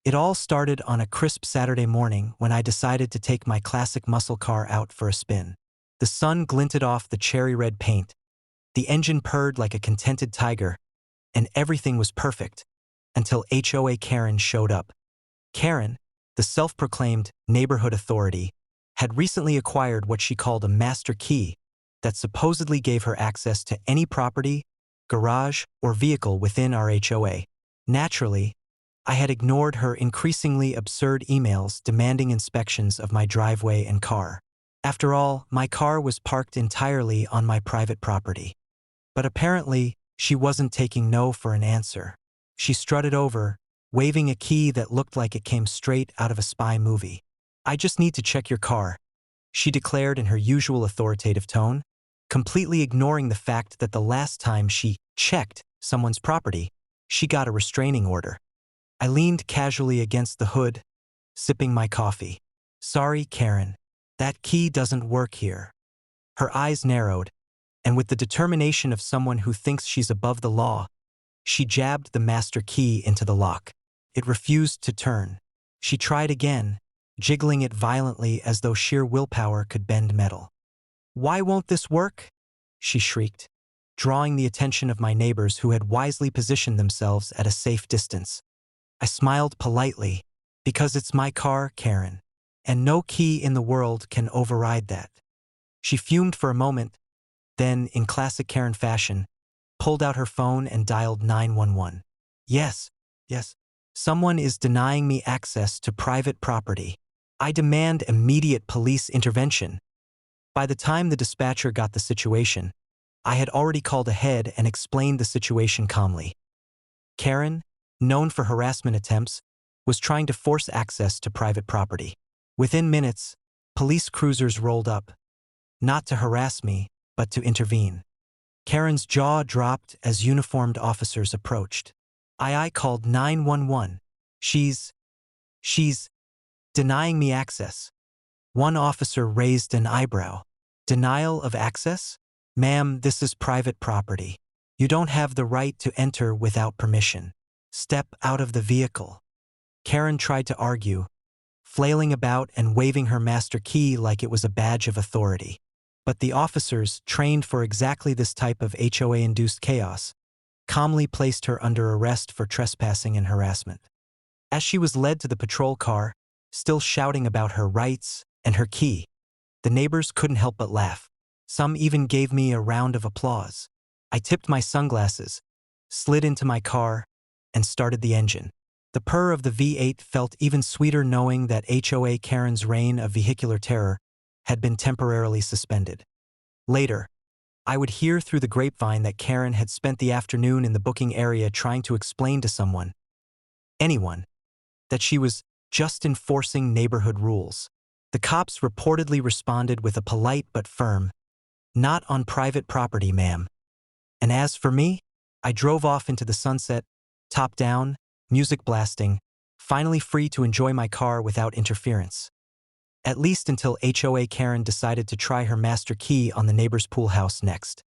It all started on a crisp Saturday morning when I decided to take my classic muscle car out for a spin. The sun glinted off the cherry-red paint, the engine purred like a contented tiger, and everything was perfect, until HOA Karen showed up. Karen, the self-proclaimed neighborhood authority, had recently acquired what she called a master key that supposedly gave her access to any property, garage, or vehicle within our HOA. Naturally, I had ignored her increasingly absurd emails demanding inspections of my driveway and car. After all, my car was parked entirely on my private property. But apparently, she wasn't taking no for an answer. She strutted over, waving a key that looked like it came straight out of a spy movie. "I just need to check your car," she declared in her usual authoritative tone, completely ignoring the fact that the last time she checked someone's property, she got a restraining order. I leaned casually against the hood, sipping my coffee. "Sorry, Karen. That key doesn't work here." Her eyes narrowed, and with the determination of someone who thinks she's above the law, she jabbed the master key into the lock. It refused to turn. She tried again, jiggling it violently as though sheer willpower could bend metal. "Why won't this work?" she shrieked, drawing the attention of my neighbors who had wisely positioned themselves at a safe distance. I smiled politely. "Because it's my car, Karen, and no key in the world can override that." She fumed for a moment, then, in classic Karen fashion, pulled out her phone and dialed 911. Yes. Someone is denying me access to private property. I demand immediate police intervention." By the time the dispatcher got the situation, I had already called ahead and explained the situation calmly. Karen, known for harassment attempts, was trying to force access to private property. Within minutes, police cruisers rolled up, not to harass me, but to intervene. Karen's jaw dropped as uniformed officers approached. I called 911. She's denying me access." One officer raised an eyebrow. "Denial of access? Ma'am, this is private property. You don't have the right to enter without permission. Step out of the vehicle." Karen tried to argue, flailing about and waving her master key like it was a badge of authority. But the officers, trained for exactly this type of HOA-induced chaos, calmly placed her under arrest for trespassing and harassment. As she was led to the patrol car, still shouting about her rights and her key, the neighbors couldn't help but laugh. Some even gave me a round of applause. I tipped my sunglasses, slid into my car, and started the engine. The purr of the V8 felt even sweeter knowing that HOA Karen's reign of vehicular terror had been temporarily suspended. Later, I would hear through the grapevine that Karen had spent the afternoon in the booking area trying to explain to someone, anyone, that she was just enforcing neighborhood rules. The cops reportedly responded with a polite but firm, "Not on private property, ma'am." And as for me, I drove off into the sunset, top down, music blasting, finally free to enjoy my car without interference. At least until HOA Karen decided to try her master key on the neighbor's pool house next.